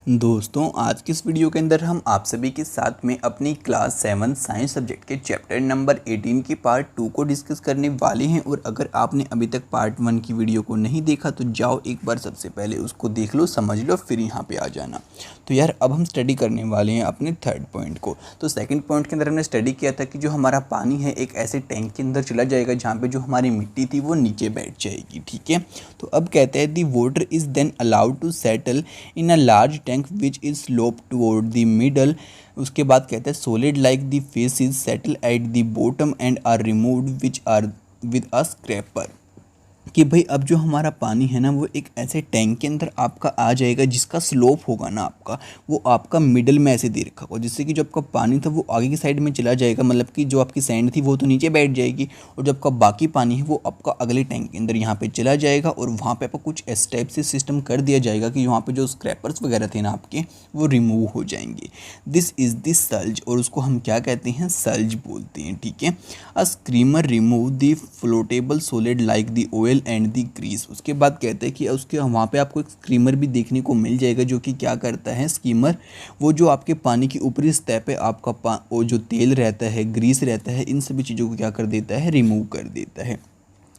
दोस्तों आज की इस वीडियो के अंदर हम आप सभी के साथ में अपनी क्लास 7 साइंस सब्जेक्ट के चैप्टर नंबर 18 की पार्ट 2 को डिस्कस करने वाले हैं। और अगर आपने अभी तक पार्ट 1 की वीडियो को नहीं देखा तो जाओ एक बार सबसे पहले उसको देख लो, समझ लो, फिर यहाँ पे आ जाना। तो यार अब हम स्टडी करने वाले हैं अपने थर्ड पॉइंट को। तो सेकेंड पॉइंट के अंदर हमने स्टडी किया था कि जो हमारा पानी है एक ऐसे टैंक के अंदर चला जाएगा जहाँ पर जो हमारी मिट्टी थी वो नीचे बैठ जाएगी। ठीक है, तो अब कहते हैं the water is then allowed to settle in a large tank which is sloped toward the middle। उसके बाद कहते हैं solid like the faces settle at the bottom and are removed which are with a scraper। कि भाई अब जो हमारा पानी है ना वो एक ऐसे टैंक के अंदर आपका आ जाएगा जिसका स्लोप होगा ना आपका, वो आपका मिडल में ऐसे दे रखा होगा, जिससे कि जो आपका पानी था वो आगे की साइड में चला जाएगा, मतलब कि जो आपकी सैंड थी वो तो नीचे बैठ जाएगी और जो आपका बाकी पानी है वो आपका अगले टैंक के अंदर यहाँ पे चला जाएगा। और वहाँ पे आपको कुछ इस टाइप से सिस्टम कर दिया जाएगा कि वहाँ पे जो स्क्रैपर्स वगैरह थे ना आपके वो रिमूव हो जाएंगे। दिस इज़ दिस सल्ज, और उसको हम क्या कहते हैं, सल्ज बोलते हैं। ठीक है, a skimmer remove the floatable solid like the oil and the grease. उसके बाद कहते हैं कि उसके वहाँ पे आपको एक स्क्रीमर भी देखने को मिल जाएगा जो कि क्या करता है, स्कीमर वो जो आपके पानी की ऊपरी सतह पे आपका वो जो तेल रहता है, ग्रीस रहता है, इन सभी चीज़ों को क्या कर देता है, रिमूव कर देता है।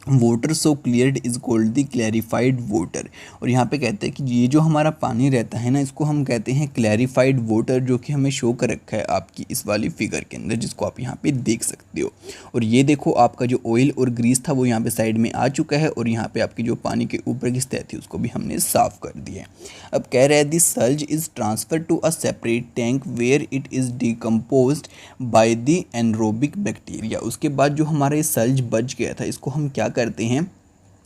Water so cleared is called the clarified water. और यहाँ पे कहते हैं कि ये जो हमारा पानी रहता है ना इसको हम कहते हैं क्लैरिफाइड वाटर, जो कि हमें शो कर रखा है आपकी इस वाली फिगर के अंदर, जिसको आप यहाँ पे देख सकते हो। और ये देखो आपका जो ऑयल और ग्रीस था वो यहाँ पे साइड में आ चुका है और यहाँ पे आपकी जो पानी के ऊपर की सतह थी उसको भी हमने साफ कर दिया है। अब कह रहे हैं this sludge is transfer to a separate tank where it is decomposed by the anaerobic bacteria. उसके बाद जो हमारा ये सल्ज बच गया था इसको हम क्या करते हैं,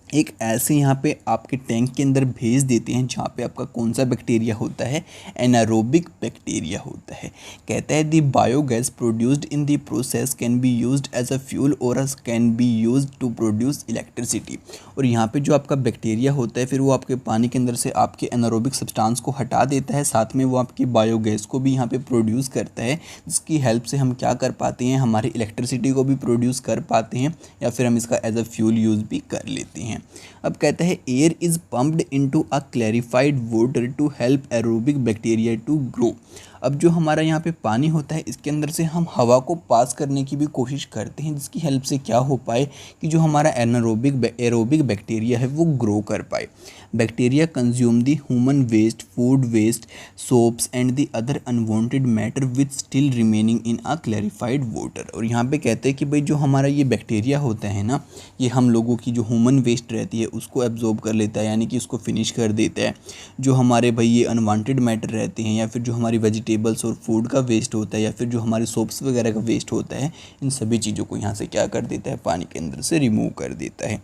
एक ऐसे यहाँ पे आपके टैंक के अंदर भेज देते हैं जहाँ पे आपका कौन सा बैक्टीरिया होता है, एनारोबिक बैक्टीरिया होता है। कहता है the biogas produced in the process can be used as a fuel और can be used to produce electricity. और यहाँ पे जो आपका बैक्टीरिया होता है फिर वो आपके पानी के अंदर से आपके एनारोबिक सब्सटेंस को हटा देता है, साथ में वो आपकी बायोगैस को भी यहाँ पे प्रोड्यूस करता है, जिसकी हेल्प से हम क्या कर पाते हैं, हमारी इलेक्ट्रिसिटी को भी प्रोड्यूस कर पाते हैं या फिर हम इसका एज अ फ्यूल यूज़ भी कर लेते हैं। अब कहता है air is pumped into a clarified water to help aerobic bacteria to grow. अब जो हमारा यहाँ पे पानी होता है इसके अंदर से हम हवा को पास करने की भी कोशिश करते हैं, जिसकी हेल्प से क्या हो पाए कि जो हमारा एरोबिक बैक्टीरिया है वो ग्रो कर पाए। Bacteria consume the human waste, food waste, soaps and the other unwanted matter which still remaining in a clarified water. और यहाँ पे कहते हैं कि भाई जो हमारा ये बैक्टीरिया होता है ना ये हम लोगों की जो ह्यूमन वेस्ट रहती है उसको एब्जॉर्ब कर लेता है, यानी कि उसको फिनिश कर देता है। जो हमारे भाई ये अनवांटेड मैटर रहते हैं या फिर जो हमारी वेजिटेबल्स और फूड का वेस्ट होता है या फिर जो हमारे सोप्स वगैरह का वेस्ट होता है, इन सभी चीज़ों को यहाँ से क्या कर देता है, पानी के अंदर से रिमूव कर देता है।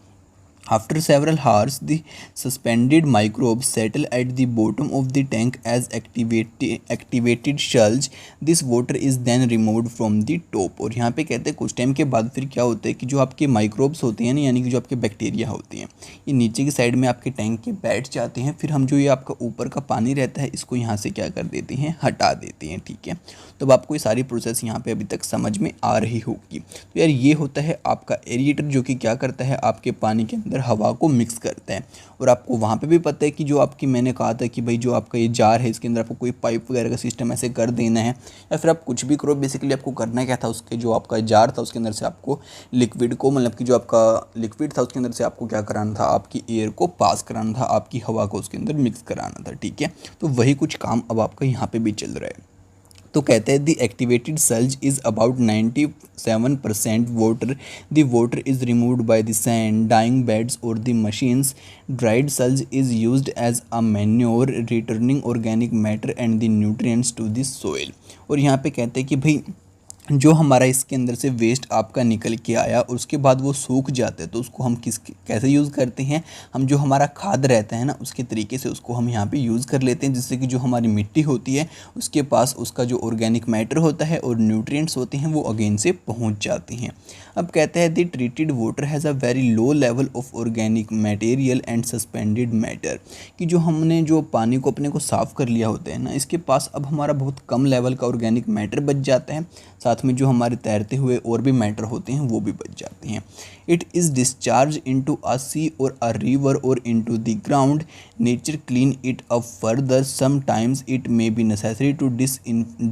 After several hours, the suspended microbes settle at the bottom of the tank as activated sludge. This water is then removed from the top। और यहाँ पे कहते हैं कुछ टाइम के बाद फिर क्या होता है कि जो आपके माइक्रोब्स होते हैं ना, यानी कि जो आपके बैक्टीरिया होते हैं, ये नीचे की साइड में आपके टैंक के बैठ जाते हैं। फिर हम जो ये आपका ऊपर का पानी रहता है इसको यहाँ से क्या कर देते हैं, हटा देते हैं। ठीक है, तो अब आपको ये सारी प्रोसेस यहाँ पे अभी तक समझ में आ रही होगी। तो यार ये होता है आपका एरिएटर, जो कि क्या करता है, आपके पानी के अंदर हवा को मिक्स करता है। और आपको वहाँ पे भी पता है कि जो आपकी मैंने कहा था कि भाई जो आपका ये जार है इसके अंदर आपको कोई पाइप वगैरह का सिस्टम ऐसे कर देना है या फिर आप कुछ भी करो, बेसिकली आपको करना क्या था, उसके जो आपका जार था उसके अंदर से आपको लिक्विड को, मतलब कि जो आपका लिक्विड था उसके अंदर से आपको क्या कराना था, आपकी एयर को पास कराना था, आपकी हवा को उसके अंदर मिक्स कराना था। ठीक है, तो वही कुछ काम अब आपका यहाँ पे भी चल रहा है। तो कहते हैं the activated sludge is about 97% water. The water is removed by the sand, drying beds और the machines. Dried sludge is used as a manure, returning organic matter and the nutrients to the soil. और यहाँ पे कहते हैं कि भाई जो हमारा इसके अंदर से वेस्ट आपका निकल के आया और उसके बाद वो सूख जाता है तो उसको हम कैसे यूज़ करते हैं, हम जो हमारा खाद रहता है ना उसके तरीके से उसको हम यहाँ पे यूज़ कर लेते हैं, जिससे कि जो हमारी मिट्टी होती है उसके पास उसका जो ऑर्गेनिक मैटर होता है और न्यूट्रिएंट्स होते हैं वो अगेन से पहुँच जाते हैं। अब कहते हैं the treated water has a very low level of organic material and suspended matter. कि जो हमने जो पानी को अपने को साफ़ कर लिया होता है ना इसके पास अब हमारा बहुत कम लेवल का ऑर्गेनिक मैटर बच जाता है, साथ साथ में जो हमारे तैरते हुए और भी मैटर होते हैं वो भी बच जाते हैं। It is discharge into a sea और अ रिवर और into the ground. Nature clean it up further. Sometimes it may be necessary to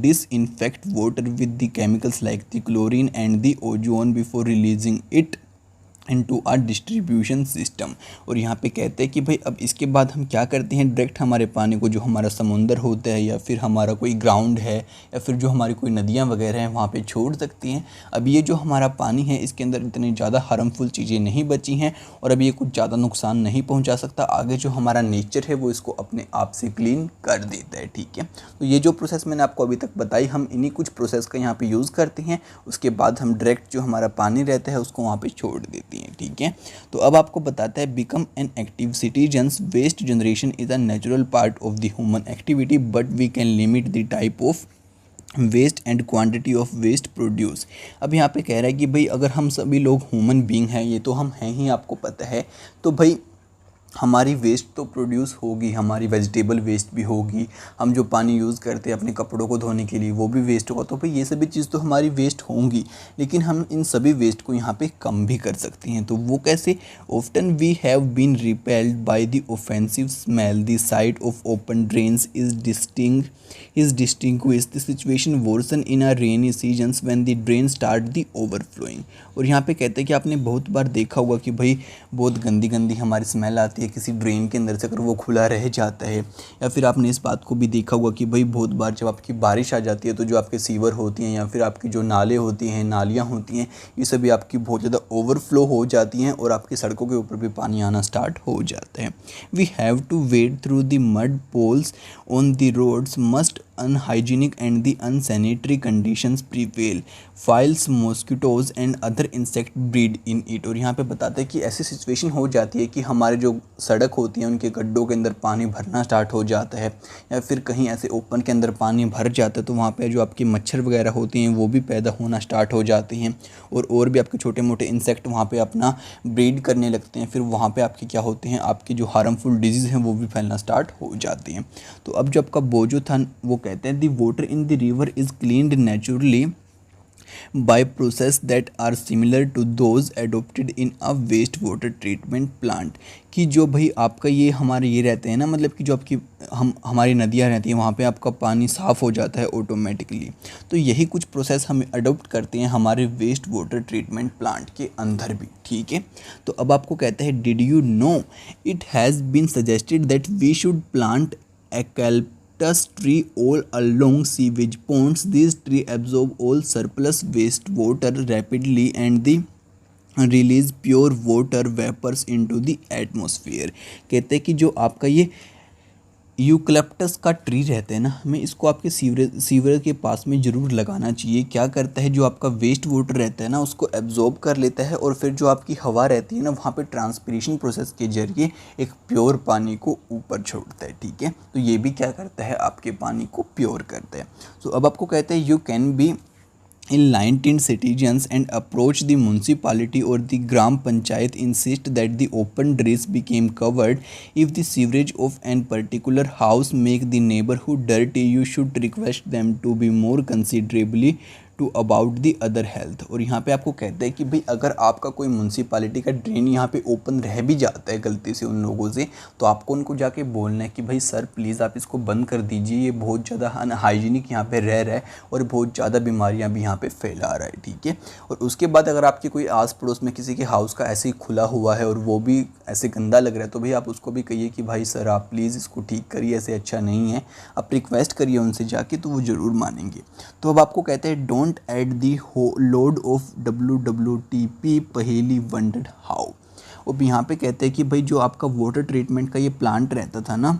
disinfect water with the chemicals like the chlorine and the ozone before releasing it into our distribution system. और यहाँ पे कहते हैं कि भाई अब इसके बाद हम क्या करते हैं, डायरेक्ट हमारे पानी को जो हमारा समुंदर होता है या फिर हमारा कोई ग्राउंड है या फिर जो हमारी कोई नदियाँ वगैरह हैं वहाँ पे छोड़ सकती हैं। अब ये जो हमारा पानी है इसके अंदर इतनी ज़्यादा हार्मफुल चीज़ें नहीं बची हैं और अब ये कुछ ज़्यादा नुकसान नहीं पहुँचा सकता। आगे जो हमारा नेचर है वो इसको अपने आप से क्लीन कर देता है। ठीक है, तो ये जो प्रोसेस मैंने आपको अभी तक बताई, हम इन्हीं कुछ प्रोसेस का यहाँ पर यूज़ करते हैं। उसके बाद हम डायरेक्ट जो हमारा पानी रहता है उसको वहाँ पर छोड़ देते हैं। ठीक है, तो अब आपको बताता है become an active citizens. Waste generation is a natural part of the human activity but we can limit the type of waste and quantity of waste produce. अब यहाँ पे कह रहा है कि भाई अगर हम सभी लोग ह्यूमन बींग हैं, ये तो हम हैं ही, आपको पता है, तो भाई हमारी वेस्ट तो प्रोड्यूस होगी, हमारी वेजिटेबल वेस्ट भी होगी, हम जो पानी यूज़ करते हैं अपने कपड़ों को धोने के लिए वो भी वेस्ट होगा। तो भाई ये सभी चीज़ तो हमारी वेस्ट होंगी, लेकिन हम इन सभी वेस्ट को यहाँ पे कम भी कर सकते हैं। तो वो कैसे? Often we have been repelled by the offensive smell. The sight of open drains is distinguish the situation worsen in a rainy seasons when the drain start the overflowing. और यहाँ पे कहते हैं कि आपने बहुत बार देखा होगा कि भाई बहुत गंदी गंदी हमारी स्मेल आती है किसी ड्रेन के अंदर से अगर वो खुला रह जाता है, या फिर आपने इस बात को भी देखा होगा कि भाई बहुत बार जब आपकी बारिश आ जाती है तो जो आपके सीवर होती हैं या फिर आपकी जो नाले होती हैं, नालियाँ होती हैं, ये सभी आपकी बहुत ज़्यादा ओवरफ्लो हो जाती हैं और आपकी सड़कों के ऊपर भी पानी आना स्टार्ट हो जाता है। We have to wade through the mud pools on the roads must unhygienic and the unsanitary conditions prevail. Files, mosquitoes and other insect breed in it। और यहाँ पे बताते हैं कि ऐसी सिचुएशन हो जाती है कि हमारे जो सड़क होती है उनके गड्ढों के अंदर पानी भरना स्टार्ट हो जाता है, या फिर कहीं ऐसे ओपन के अंदर पानी भर जाता है तो वहाँ पे जो आपके मच्छर वगैरह होते हैं वो भी पैदा होना स्टार्ट हो जाते हैं और भी आपके छोटे मोटे इंसेक्ट वहाँ पे अपना ब्रीड करने लगते हैं। फिर वहाँ पे आपके क्या होते हैं, आपके जो हार्मफुल डिजीज़ हैं वो भी फैलना स्टार्ट हो जाते हैं। तो अब जो आपका बोझो था वो कहते हैं the water in the river is cleaned naturally by process that are similar to those adopted in a waste water treatment plant। कि जो भाई आपका ये हमारे ये रहते हैं ना, मतलब कि जो आपकी हमारी नदियाँ रहती हैं वहाँ पे आपका पानी साफ़ हो जाता है ऑटोमेटिकली। तो यही कुछ प्रोसेस हम अडोप्ट करते हैं हमारे वेस्ट वाटर ट्रीटमेंट प्लांट के अंदर भी। ठीक है, तो अब आपको कहते हैं did you know it has been suggested that we should plant eucalyptus tree all along sewage ponds। These tree absorb all surplus wastewater rapidly and the release pure water vapors into the atmosphere। कहते हैं कि जो आपका ये eucalyptus का tree रहता है ना, हमें इसको आपके सीवर के पास में ज़रूर लगाना चाहिए। क्या करता है, जो आपका वेस्ट वाटर रहता है ना उसको एब्जॉर्ब कर लेता है और फिर जो आपकी हवा रहती है ना वहाँ पे ट्रांसपिरेशन प्रोसेस के जरिए एक प्योर पानी को ऊपर छोड़ता है। ठीक है, तो ये भी क्या करता है, आपके पानी को प्योर करता है। तो अब आपको कहते हैं you can be enlightened citizens and approach the municipality or the gram panchayat, insist that the open drains became covered। If the sewerage of an particular house make the neighborhood dirty, you should request them to be more considerably to about the other health. और यहाँ पे आपको कहते हैं कि भाई अगर आपका कोई म्यूनसिपालिटी का ड्रेन यहाँ पे ओपन रह भी जाता है गलती से उन लोगों से, तो आपको उनको जाके बोलना है कि भाई सर प्लीज़ आप इसको बंद कर दीजिए, ये बहुत ज़्यादा अनहाइजीनिक यहाँ पे रह रहा है और बहुत ज़्यादा बीमारियाँ भी यहाँ पे फैला रहा है। ठीक है, और उसके बाद अगर आपके कोई आस पड़ोस में किसी के हाउस का ऐसे ही खुला हुआ है और वो भी ऐसे गंदा लग रहा है, तो भाई आप उसको भी कहिए कि भाई सर आप प्लीज़ इसको ठीक करिए, ऐसे अच्छा नहीं है। आप रिक्वेस्ट करिए उनसे जाके, तो वो ज़रूर मानेंगे। तो अब आपको कहते हैं don't at the load of WWTP पहेली वंडर्ड हाउ। अब यहाँ पे कहते हैं कि भाई जो आपका वाटर ट्रीटमेंट का ये प्लांट रहता था ना,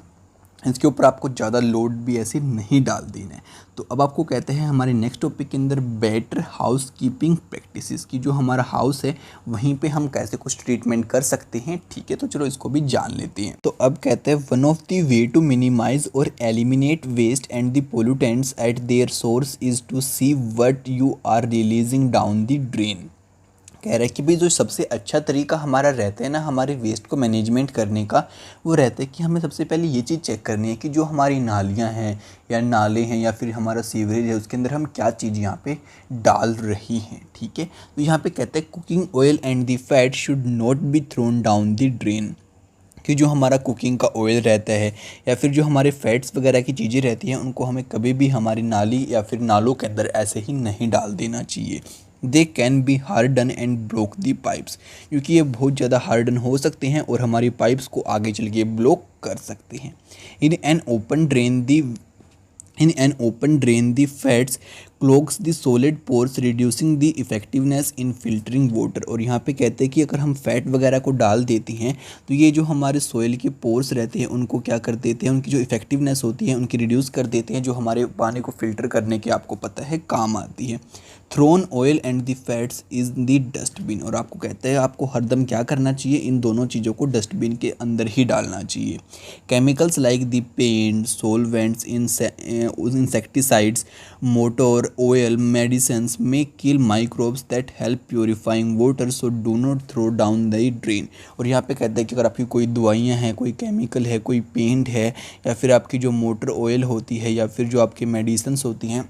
इसके ऊपर आपको ज़्यादा लोड भी ऐसे नहीं डाल देना है। तो अब आपको कहते हैं हमारे नेक्स्ट टॉपिक के अंदर बेटर हाउस कीपिंग प्रैक्टिसेस की, जो हमारा हाउस है वहीं पे हम कैसे कुछ ट्रीटमेंट कर सकते हैं। ठीक है, तो चलो इसको भी जान लेते हैं। तो अब कहते हैं one of the way to minimize और eliminate waste and the pollutants at their source is to see what you are releasing down the drain. कह रहा है कि भाई जो सबसे अच्छा तरीका हमारा रहता है ना हमारे वेस्ट को मैनेजमेंट करने का, वो रहता है कि हमें सबसे पहले ये चीज़ चेक करनी है कि जो हमारी नालियाँ हैं या नाले हैं या फिर हमारा सीवरेज है उसके अंदर हम क्या चीज़ यहाँ पे डाल रही हैं। ठीक है, तो यहाँ पे कहते हैं cooking oil and the fat should not be thrown down the drain, कि जो हमारा कुकिंग का ऑयल रहता है या फिर जो हमारे फैट्स वगैरह की चीज़ें रहती हैं उनको हमें कभी भी हमारी नाली या फिर नालों के अंदर ऐसे ही नहीं डाल देना चाहिए। They can be harden and block the pipes, क्योंकि ये बहुत ज़्यादा हार्डन हो सकते हैं और हमारी पाइप्स को आगे चल के ब्लॉक कर सकते हैं। In an open drain the In an open drain, the fats clogs the solid pores, reducing the effectiveness in filtering water। और यहाँ पे कहते हैं कि अगर हम फैट वगैरह को डाल देते हैं तो ये जो हमारे सोयल के पोर्स रहते हैं उनको क्या कर देते हैं, उनकी जो इफेक्टिवनेस होती है उनकी रिड्यूस कर देते हैं, जो हमारे पानी को फिल्टर करने के आपको पता है काम आती है। Thrown oil and the fats is the dustbin. और आपको कहते हैं आपको हरदम क्या करना चाहिए, इन दोनों चीज़ों को डस्टबिन के अंदर ही डालना चाहिए। Chemicals like the paint, solvents, insecticides, motor oil, medicines may kill microbes that help purifying water, so do not throw down the drain. और यहाँ पे कहते हैं कि अगर आपकी कोई दवाइयाँ हैं, कोई केमिकल है, कोई पेंट है या फिर आपकी जो मोटर ऑयल होती है या फिर जो आपकी मेडिसिन्स होती हैं,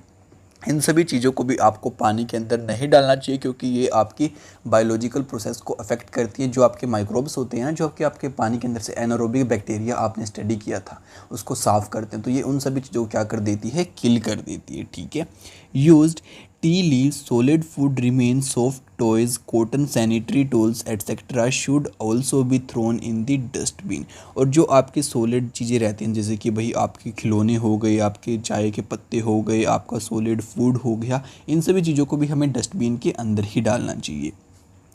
इन सभी चीज़ों को भी आपको पानी के अंदर नहीं डालना चाहिए, क्योंकि ये आपकी बायोलॉजिकल प्रोसेस को अफेक्ट करती है। जो आपके माइक्रोब्स होते हैं ना, जो आपके पानी के अंदर से एनारोबिक बैक्टीरिया आपने स्टडी किया था उसको साफ़ करते हैं, तो ये उन सभी चीज़ों को क्या कर देती है, किल कर देती है। ठीक है, used tea leaves, solid food remain, soft toys, cotton, sanitary tools etcetera should also be thrown in the dustbin. और जो आपके सॉलिड चीज़ें रहती हैं जैसे कि भाई आपके खिलौने हो गए, आपके चाय के पत्ते हो गए, आपका सॉलिड फूड हो गया, इन सभी चीज़ों को भी हमें डस्टबिन के अंदर ही डालना चाहिए।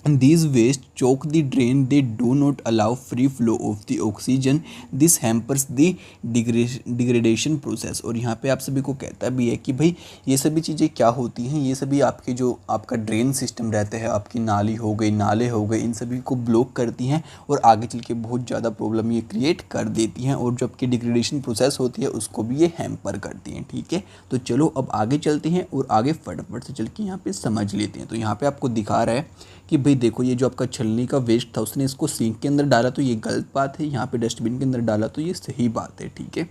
These waste choke the drain, they do not allow free flow of the oxygen, this hampers the degradation process। और यहाँ पे आप सभी को कहता भी है कि भाई ये सभी चीज़ें क्या होती हैं, ये सभी आपके जो आपका ड्रेन सिस्टम रहता है, आपकी नाली हो गई, नाले हो गए, इन सभी को ब्लॉक करती हैं और आगे चल के बहुत ज़्यादा प्रॉब्लम ये क्रिएट कर देती हैं, और जो आपकी डिग्रेडेशन प्रोसेस होती है उसको भी ये हैम्पर करती हैं। ठीक है, तो चलो अब आगे चलते हैं और आगे फटाफट से चल के यहाँ पे समझ लेते हैं। तो यहाँ पे आपको दिखा रहा है कि भाई देखो ये जो आपका छलनी का वेस्ट था उसने इसको सिंक के अंदर डाला तो ये गलत बात है, यहाँ पे डस्टबिन के अंदर डाला तो ये सही बात है। ठीक है,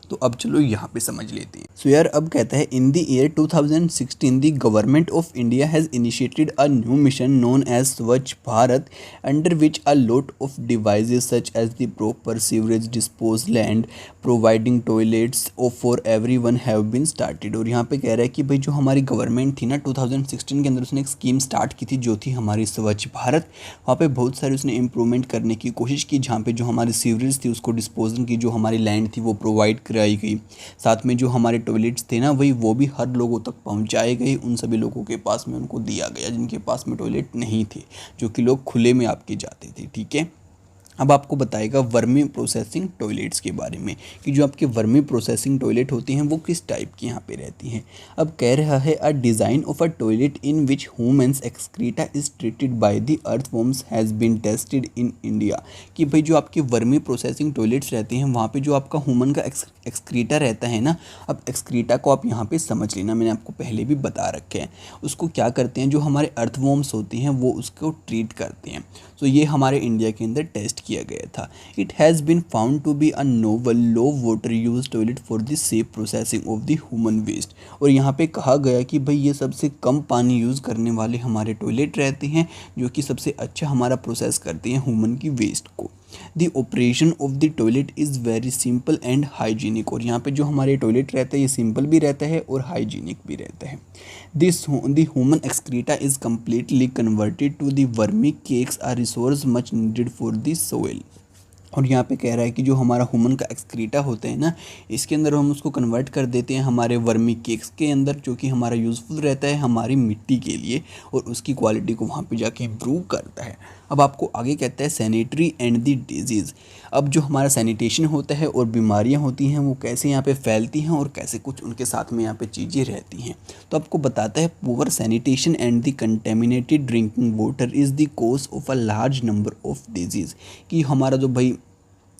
तो अब चलो यहाँ पे समझ लेते हैं। सो यार अब कहता है in the year 2016 the government of India has initiated a new mission known as Swachh Bharat, under which a lot of devices such as the proper sewerage disposal and providing toilets for everyone have been started. और यहाँ पे कह रहा है कि भाई जो हमारी गवर्नमेंट थी ना 2016 के अंदर उसने एक स्कीम स्टार्ट की थी जो थी हमारी स्वच्छ भारत। वहाँ पे बहुत सारी उसने इम्प्रूवमेंट करने की कोशिश की, जहाँ पे जो हमारी सीवरेज थी उसको डिस्पोजल की जो हमारी लैंड थी वो प्रोवाइड कराई गई, साथ में जो हमारे टॉयलेट्स थे ना वही वो भी हर लोगों तक पहुंचाए गए, उन सभी लोगों के पास में उनको दिया गया जिनके पास में टॉयलेट नहीं थे, जो कि लोग खुले में आपके जाते थे। ठीक है, अब आपको बताएगा वर्मी प्रोसेसिंग टॉयलेट्स के बारे में कि जो आपके वर्मी प्रोसेसिंग टॉयलेट होती हैं वो किस टाइप की यहाँ पे रहती हैं। अब कह रहा है a design of a toilet in which humans excreta is treated by the earthworms has been tested in India. कि भाई जो आपके वर्मी प्रोसेसिंग टॉयलेट्स रहते हैं वहाँ पे जो आपका ह्यूमन का एक्सक्रीटा रहता है ना, अब एक्सक्रीटा को आप यहाँ पे समझ लेना, मैंने आपको पहले भी बता रखे हैं। उसको क्या करते हैं, जो हमारे अर्थवॉर्म्स होते हैं वो उसको ट्रीट करते हैं। सो ये हमारे इंडिया के अंदर टेस्ट किया गया था। It has been found to be a novel low water use toilet for the safe processing of the human waste. और यहाँ पे कहा गया कि भाई ये सबसे कम पानी यूज़ करने वाले हमारे टॉयलेट रहते हैं जो कि सबसे अच्छा हमारा प्रोसेस करते हैं ह्यूमन की वेस्ट को। The operation of the toilet is very simple and hygienic. और यहाँ पे जो हमारे टॉयलेट रहता है ये सिंपल भी रहता है और हाइजीनिक भी रहता है। The human excreta is completely converted to the vermi cakes are resource much needed for the soil. और यहाँ पे कह रहा है कि जो हमारा ह्यूमन का एक्सक्रीटा होता है ना, इसके अंदर हम उसको कन्वर्ट कर देते हैं हमारे वर्मी केक्स के अंदर, जो कि हमारा यूज़फुल रहता है हमारी मिट्टी के लिए और उसकी क्वालिटी को वहाँ पे जाके इम्प्रूव करता है। अब आपको आगे कहता है सैनिटरी एंड द डिजीज़। अब जो हमारा सैनिटेशन होता है और बीमारियाँ होती हैं वो कैसे यहाँ पे फैलती हैं और कैसे कुछ उनके साथ में यहाँ पे चीज़ें रहती हैं। तो आपको बताता है poor sanitation and the contaminated drinking water is the cause of a large number of disease. कि हमारा जो भाई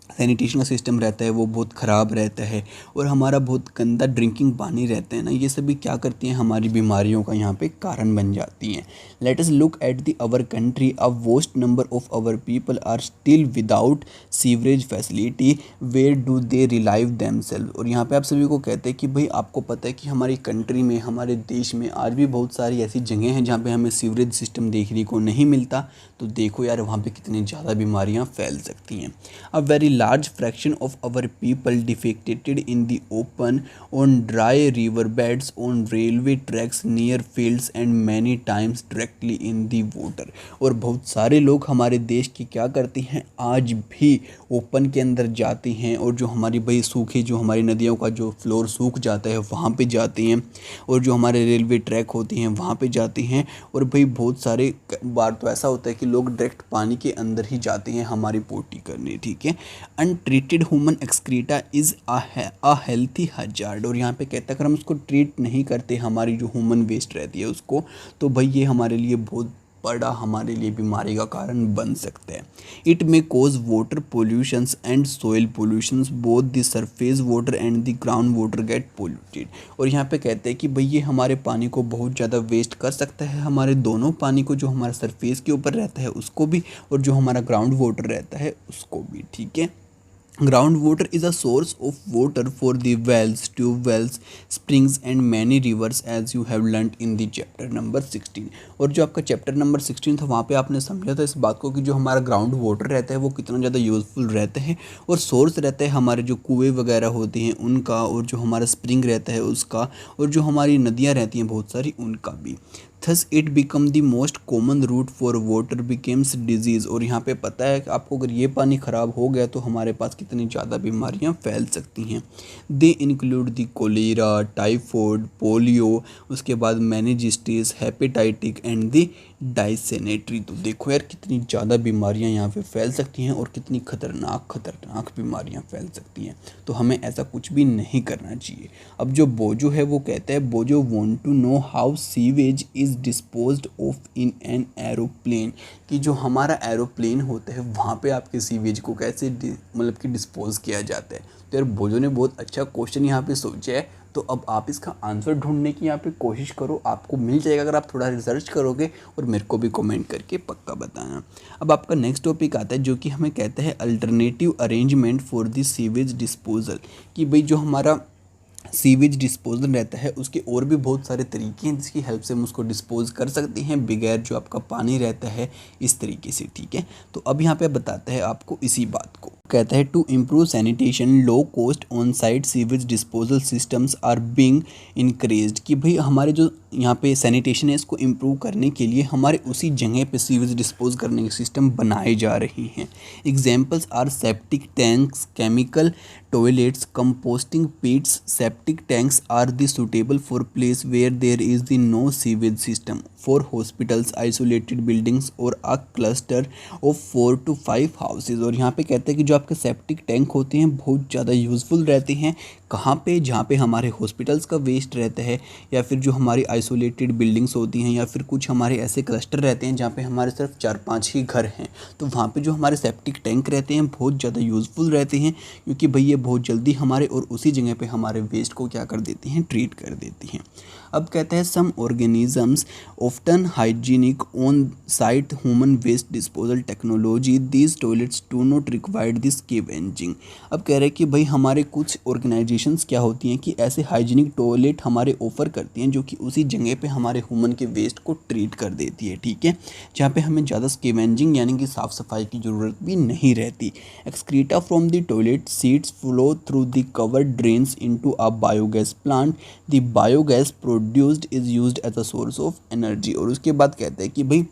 सैनिटेशन का सिस्टम रहता है वो बहुत ख़राब रहता है और हमारा बहुत गंदा ड्रिंकिंग पानी रहता है ना, ये सभी क्या करती हैं, हमारी बीमारियों का यहाँ पे कारण बन जाती हैं। Let us look at the our country, a vast number of our people are still without sewerage facility, where do they relieve themselves. और यहाँ पे आप सभी को कहते हैं कि भाई आपको पता है कि हमारी कंट्री में, हमारे देश में आज भी बहुत सारी ऐसी जगह हैं जहाँ पे हमें सीवरेज सिस्टम देखने को नहीं मिलता। तो देखो यार वहाँ पे कितनी ज़्यादा बीमारियाँ फैल सकती हैं। A very large fraction of our people defecated in the open, on dry river beds, on railway tracks, near fields and many times directly in the water। और बहुत सारे लोग हमारे देश की क्या करते हैं, आज भी ओपन के अंदर जाते हैं और जो हमारी भाई सूखी, जो हमारी नदियों का जो फ्लोर सूख जाता है वहाँ पे जाते हैं, और जो हमारे रेलवे ट्रैक होते हैं वहाँ पे जाते हैं। और भाई बहुत सारे बार तो ऐसा होता है कि लोग डायरेक्ट पानी के अंदर ही जाते हैं हमारी पोटी करने, ठीक है। Untreated human excreta is a healthy hazard. और यहाँ पे कहता है अगर हम उसको ट्रीट नहीं करते, हमारी जो ह्यूमन वेस्ट रहती है उसको, तो भाई ये हमारे लिए बहुत बड़ा, हमारे लिए बीमारी का कारण बन सकता है। It may cause water pollutions and soil pollutions, both the surface water and the ground water get polluted. और यहाँ पे कहते हैं कि भाई ये हमारे पानी को बहुत ज़्यादा वेस्ट कर सकता है, हमारे दोनों पानी को, जो हमारा सरफेस के ऊपर रहता है उसको भी, और जो हमारा ग्राउंड वाटर रहता है उसको भी, ठीक है। Ground water is a source of water for the wells, tubewells, springs and many rivers, as you have learned in the chapter number 16। और जो आपका चैप्टर नंबर 16 था वहाँ पे आपने समझा था इस बात को कि जो हमारा ग्राउंड वाटर रहता है वो कितना ज़्यादा यूज़फुल रहता है, और सोर्स रहता है हमारे जो कुएँ वगैरह होते हैं उनका, और जो हमारा स्प्रिंग रहता है उसका, और जो हमारी नदियाँ रहती हैं बहुत सारी उनका भी। Thus it become the most common route for water becomes disease. और यहाँ पे पता है कि आपको अगर ये पानी ख़राब हो गया तो हमारे पास कितनी ज़्यादा बीमारियाँ फैल सकती हैं। They include the cholera, typhoid, polio, उसके बाद meningitis, hepatitis and the dysentery. तो देखो यार कितनी ज़्यादा बीमारियाँ यहाँ पे फैल सकती हैं और कितनी खतरनाक बीमारियाँ फैल सकती हैं। तो हमें ऐसा कुछ भी नहीं करना चाहिए। अब जो बोजो है वो कहता है, बोजो want to know how sewage is disposed of in an aeroplane, कि जो हमारा एरोप्लेन होता है वहाँ पे आपके सीवेज को कैसे मतलब कि डिस्पोज किया जाता है। तो यार बोजो ने बहुत अच्छा क्वेश्चन यहाँ पे सोचा है, तो अब आप इसका आंसर ढूंढने की यहाँ पे कोशिश करो, आपको मिल जाएगा अगर आप थोड़ा रिसर्च करोगे, और मेरे को भी कमेंट करके पक्का बताना। अब आपका नेक्स्ट टॉपिक आता है जो कि हमें कहता है alternative arrangement for the sewage disposal, कि भाई जो हमारा सीवेज डिस्पोजल रहता है उसके और भी बहुत सारे तरीके हैं जिसकी हेल्प से हम उसको डिस्पोज कर सकते हैं बगैर जो आपका पानी रहता है इस तरीके से, ठीक है। तो अब यहाँ पे बताता है आपको इसी बात को, कहता है to improve sanitation low cost on site sewage disposal systems are being increased, कि भाई हमारे जो यहाँ पे सैनिटेशन है इसको इम्प्रूव करने के लिए हमारे उसी जगह पे सीवेज डिस्पोज करने के सिस्टम बनाए जा रहे हैं। Examples are septic tanks, chemical toilets, composting pits. Septic tanks are the suitable for place where there is the no sewage system, for hospitals, isolated buildings और a cluster of 4 to 5 houses. और यहाँ पे कहते हैं कि जो आपके septic tank होते हैं बहुत ज़्यादा यूज़फुल रहते हैं, कहाँ पे, जहाँ पे हमारे हॉस्पिटल्स का वेस्ट रहता है, या फिर जो हमारी आइसोलेटेड बिल्डिंग्स होती हैं, या फिर कुछ हमारे ऐसे क्लस्टर रहते हैं जहाँ पे हमारे सिर्फ 4-5 ही घर हैं, तो वहाँ पे जो हमारे सेप्टिक टैंक रहते हैं बहुत ज़्यादा यूज़फुल रहते हैं, क्योंकि भाई ये बहुत जल्दी हमारे और उसी जगह पे हमारे वेस्ट को क्या कर देती हैं, ट्रीट कर देती हैं। अब कहते हैं some organisms often hygienic on site human waste disposal technology, these toilets do not required this scavenging. अब कह रहे हैं कि भाई हमारे कुछ ऑर्गेनाइजेशंस क्या होती हैं कि ऐसे हाइजीनिक टॉयलेट हमारे ऑफर करती हैं जो कि उसी जगह पे हमारे ह्यूमन के वेस्ट को ट्रीट कर देती है, ठीक है, जहाँ पे हमें ज़्यादा स्कैवेंजिंग यानी कि साफ़ सफाई की ज़रूरत भी नहीं रहती। Excreta from the toilet seats flow through the covered drains into a biogas plant, the biogas produced is used as a source of energy. और उसके बाद कहते हैं कि भाई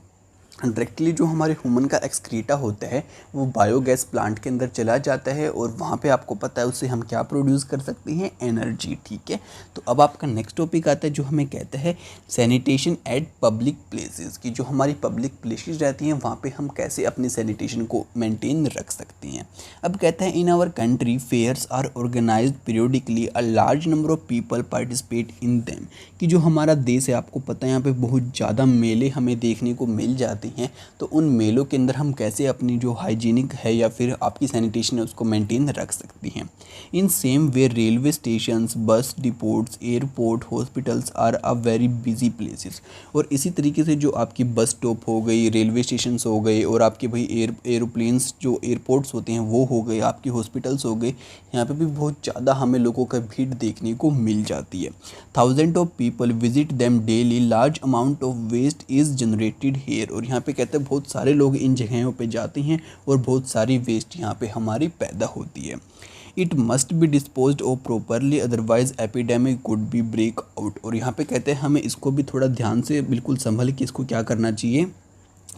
डायरेक्टली जो हमारे ह्यूमन का एक्सक्रीटा होता है वो बायोगैस प्लांट के अंदर चला जाता है, और वहाँ पे आपको पता है उससे हम क्या प्रोड्यूस कर सकते हैं, एनर्जी, ठीक है। तो अब आपका नेक्स्ट टॉपिक आता है जो हमें कहता है सैनिटेशन एट पब्लिक प्लेसेस, की जो हमारी पब्लिक प्लेसेस रहती हैं वहाँ पे हम कैसे अपनी सैनिटेशन को मेंटेन रख सकते हैं। अब कहता है in our country fairs are organised periodically, a large number of people participate in them, कि जो हमारा देश है आपको पता है यहाँ पे बहुत ज़्यादा मेले हमें देखने को मिल जाते जाते हैं तो उन मेलों के अंदर हम कैसे अपनी जो हाइजीनिक है या फिर आपकी सैनिटेशन है उसको मेंटेन रख सकती हैं। In same way railway stations, bus depots, airport, hospitals are a very busy places. और इसी तरीके से जो आपकी बस स्टॉप हो गई, रेलवे स्टेशंस हो गए और आपके भाई एरोप्लेन्स जो एयरपोर्ट्स होते हैं वो हो गए, आपकी हॉस्पिटल्स हो गए, यहाँ पे भी बहुत ज़्यादा हमें लोगों का भीड़ देखने को मिल जाती है। Thousand of people visit them daily, large amount of waste is generated here. और यहाँ पे कहते हैं बहुत सारे लोग इन जगहों पे जाते हैं और बहुत सारी वेस्ट यहाँ पे हमारी पैदा होती है। It must be disposed of properly otherwise epidemic could be break out. और यहाँ पे कहते हैं हमें इसको भी थोड़ा ध्यान से बिल्कुल संभल के इसको क्या करना चाहिए,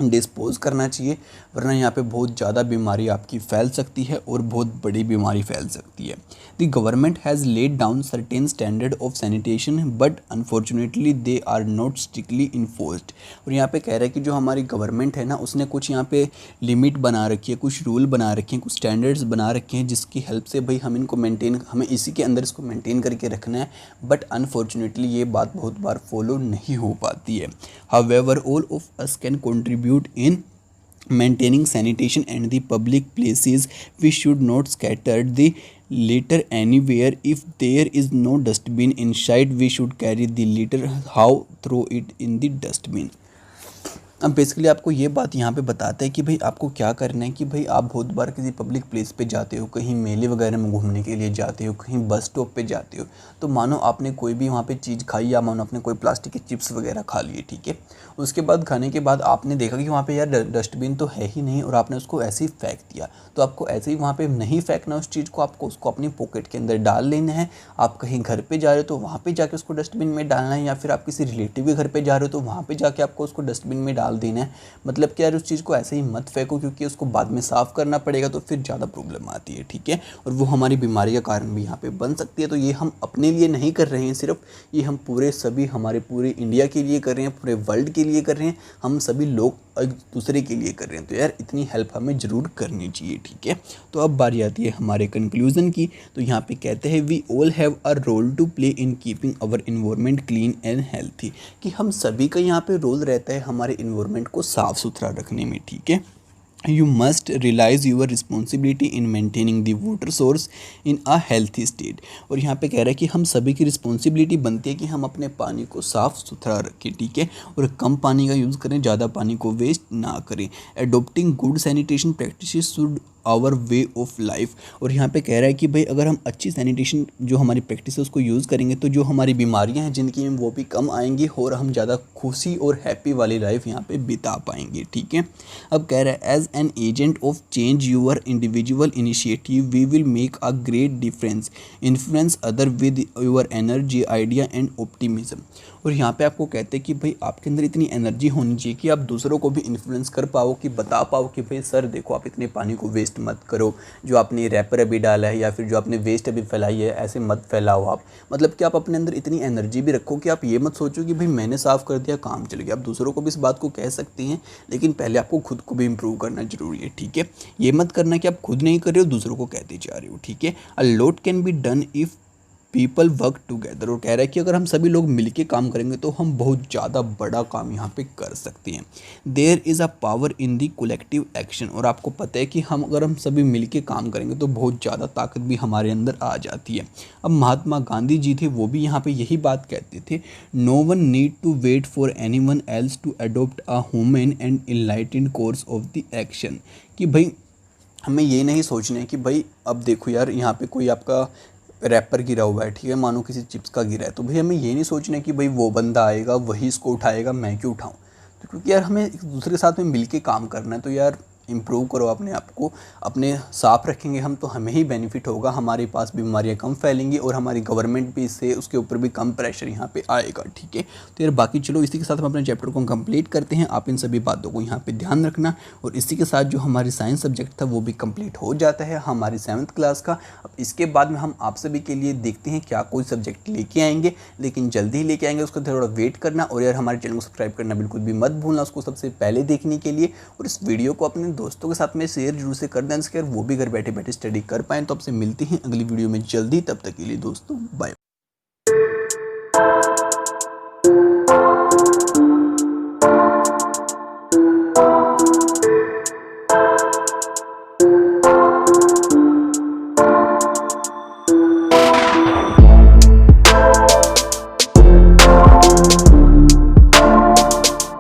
डिस्पोज करना चाहिए, वरना यहाँ पे बहुत ज़्यादा बीमारी आपकी फैल सकती है और बहुत बड़ी बीमारी फैल सकती है। The government has laid down certain standard of sanitation but unfortunately they are not strictly enforced. और यहाँ पे कह रहा है कि जो हमारी गवर्नमेंट है ना उसने कुछ यहाँ पे लिमिट बना रखी है, कुछ रूल बना रखे हैं, कुछ स्टैंडर्ड्स बना रखे हैं जिसकी हेल्प से भाई हम इनको मेंटेन, हमें इसी के अंदर इसको मेंटेन करके रखना है। बट अनफॉर्चुनेटली ये बात बहुत बार फॉलो नहीं हो पाती है। However all of us can contribute in maintaining sanitation and the public places. We should not scatter the litter anywhere. If there is no dustbin inside, we should carry the litter how throw it in the dustbin. अब basically आपको ये बात यहाँ पे बताता है कि भाई आपको क्या करना है कि भाई आप बहुत बार किसी पब्लिक प्लेस पे जाते हो, कहीं मेले वगैरह में घूमने के लिए जाते हो, कहीं बस स्टॉप पे जाते हो, तो मानो आपने कोई भी वहाँ पे चीज़ खाई या मानो आपने कोई प्लास्टिक के चिप्स वगैरह खा लिए, ठीक है। उसके बाद खाने के बाद आपने देखा कि वहाँ पे यार डस्टबिन तो है ही नहीं और आपने उसको ऐसे ही फेंक दिया। तो आपको ऐसे ही वहाँ पर नहीं फेंकना उस चीज़ को, आपको उसको अपनी पॉकेट के अंदर डाल लेना है। आप कहीं घर पर जा रहे हो तो वहाँ पर जाके उसको डस्टबिन में डालना है, या फिर आप किसी रिलेटिव के घर पर जा रहे हो तो वहाँ पर जाके आपको उसको डस्टबिन में डाल देना है। मतलब कि यार उस चीज़ को ऐसे ही मत फेंको, क्योंकि उसको बाद में साफ़ करना पड़ेगा तो फिर ज़्यादा प्रॉब्लम आती है, ठीक है। और वो हमारी बीमारी का कारण भी यहाँ पे बन सकती है। तो ये हम अपने लिए नहीं कर रहे हैं सिर्फ, ये हम पूरे सभी हमारे पूरे इंडिया के लिए कर रहे हैं, पूरे वर्ल्ड के लिए कर रहे हैं, हम सभी लोग एक दूसरे के लिए कर रहे हैं। तो यार इतनी हेल्प हमें ज़रूर करनी चाहिए, ठीक है। तो अब बारी आती है हमारे कंक्लूज़न की। तो यहाँ पे कहते हैं we all have a role to play in keeping our environment clean and healthy, कि हम सभी का यहाँ पे रोल रहता है हमारे इन्वायरमेंट को साफ़ सुथरा रखने में, ठीक है। You must realize your responsibility in maintaining the water source in a healthy state। और यहाँ पे कह रहा है कि हम सभी की रिस्पॉन्सिबिलिटी बनती है कि हम अपने पानी को साफ़ सुथरा रखें, ठीक है, और कम पानी का यूज़ करें, ज़्यादा पानी को वेस्ट ना करें। Adopting good sanitation practices should our way of life. और यहाँ पे कह रहा है कि भाई अगर हम अच्छी सैनिटेशन जो हमारी प्रैक्टिस है उसको यूज़ करेंगे तो जो हमारी बीमारियाँ हैं जिनकी वो भी कम आएंगी और हम ज़्यादा खुशी और हैप्पी वाली लाइफ यहाँ पे बिता पाएंगे, ठीक है। अब कह रहा है as an agent of change your individual initiative we will make a great difference, influence other with your energy, idea and optimism. और यहाँ पे आपको कहते हैं कि भाई आपके अंदर इतनी एनर्जी होनी चाहिए कि आप दूसरों को भी इन्फ्लुएंस कर पाओ, कि बता पाओ कि भाई सर देखो आप इतने पानी को वेस्ट मत करो, जो आपने रैपर अभी डाला है या फिर जो आपने वेस्ट अभी फैलाई है ऐसे मत फैलाओ आप। मतलब कि आप अपने अंदर इतनी एनर्जी भी रखो कि आप ये मत सोचो कि भाई मैंने साफ़ कर दिया काम चल गया। आप दूसरों को भी इस बात को कह सकते हैं, लेकिन पहले आपको खुद को भी इम्प्रूव करना जरूरी है, ठीक है। ये मत करना कि आप खुद नहीं कर रहे हो दूसरों को कहते जा रहे हो, ठीक है। A lot can be done if people work together. और कह रहा है कि अगर हम सभी लोग मिलके काम करेंगे तो हम बहुत ज़्यादा बड़ा काम यहाँ पे कर सकते हैं। There is a power in the collective action. और आपको पता है कि अगर हम सभी मिलके काम करेंगे तो बहुत ज़्यादा ताकत भी हमारे अंदर आ जाती है। अब महात्मा गांधी जी थे वो भी यहाँ पे यही बात कहते थे, no one need to wait for any one else to adopt a human and enlightened course of the action. कि भाई हमें ये नहीं सोचना है कि भाई अब देखो यार यहाँ पे कोई आपका रैपर गिरा हुआ है, ठीक है, मानो किसी चिप्स का गिरा है, तो भाई हमें ये नहीं सोचना कि भाई वो बंदा आएगा वही इसको उठाएगा, मैं क्यों उठाऊं। तो क्योंकि यार हमें एक दूसरे के साथ में मिलके काम करना है। तो यार इम्प्रूव करो अपने आप को, अपने साफ़ रखेंगे हम तो हमें ही बेनिफिट होगा, हमारे पास बीमारियां कम फैलेंगी और हमारी गवर्नमेंट भी इससे उसके ऊपर भी कम प्रेशर यहाँ पे आएगा, ठीक है। तो यार बाकी चलो इसी के साथ हम अपने चैप्टर को कंप्लीट करते हैं। आप इन सभी बातों को यहाँ पे ध्यान रखना। और इसी के साथ जो हमारी साइंस सब्जेक्ट था वो भी कंप्लीट हो जाता है हमारी 7th क्लास का। अब इसके बाद में हम आप सभी के लिए देखते हैं क्या कोई सब्जेक्ट लेके आएंगे, लेकिन जल्दी ही लेके आएंगे, उसका थोड़ा वेट करना। और यार हमारे चैनल को सब्सक्राइब करना बिल्कुल भी मत भूलना उसको सबसे पहले देखने के लिए। और इस वीडियो को अपने दोस्तों के साथ में शेयर जरूर से कर दें, वो भी घर बैठे बैठे स्टडी कर पाएँ। तो आपसे मिलते हैं अगली वीडियो में जल्दी, तब तक के लिए दोस्तों बाय।